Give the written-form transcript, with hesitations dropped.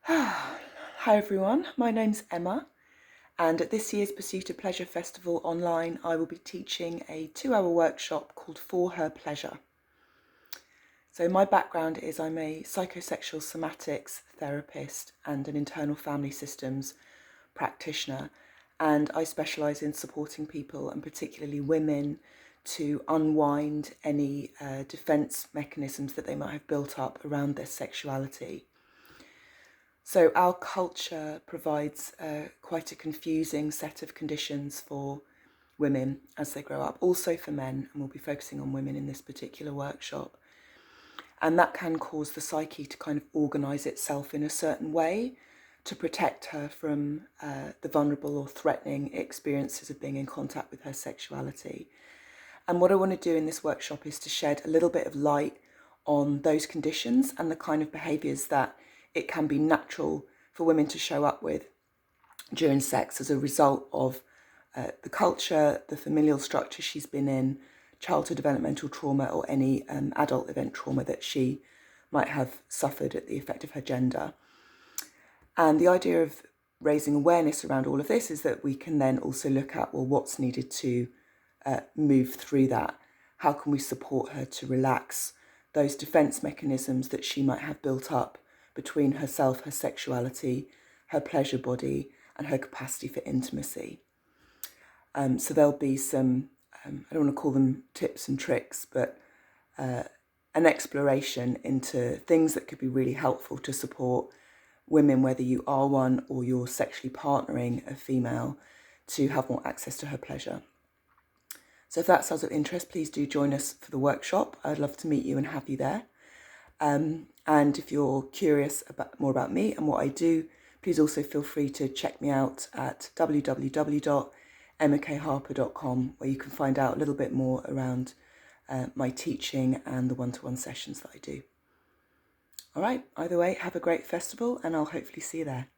Hi everyone, my name's Emma, and at this year's Pursuit of Pleasure Festival online I will be teaching a 2-hour workshop called For Her Pleasure. So my background is I'm a psychosexual somatics therapist and an internal family systems practitioner, and I specialise in supporting people, and particularly women, to unwind any defence mechanisms that they might have built up around their sexuality. So our culture provides quite a confusing set of conditions for women as they grow up, also for men, and we'll be focusing on women in this particular workshop. And that can cause the psyche to kind of organise itself in a certain way to protect her from the vulnerable or threatening experiences of being in contact with her sexuality. And what I want to do in this workshop is to shed a little bit of light on those conditions and the kind of behaviours that it can be natural for women to show up with during sex as a result of the culture, the familial structure she's been in, childhood developmental trauma, or any adult event trauma that she might have suffered at the effect of her gender. And the idea of raising awareness around all of this is that we can then also look at, well, what's needed to move through that? How can we support her to relax those defence mechanisms that she might have built up between herself, her sexuality, her pleasure body, and her capacity for intimacy? So there'll be some, I don't want to call them tips and tricks, but an exploration into things that could be really helpful to support women, whether you are one or you're sexually partnering a female, to have more access to her pleasure. So if that sounds of interest, please do join us for the workshop. I'd love to meet you and have you there. And if you're curious more about me and what I do, please also feel free to check me out at www.emmakharper.com, where you can find out a little bit more around my teaching and the one-to-one sessions that I do. All right, either way, have a great festival and I'll hopefully see you there.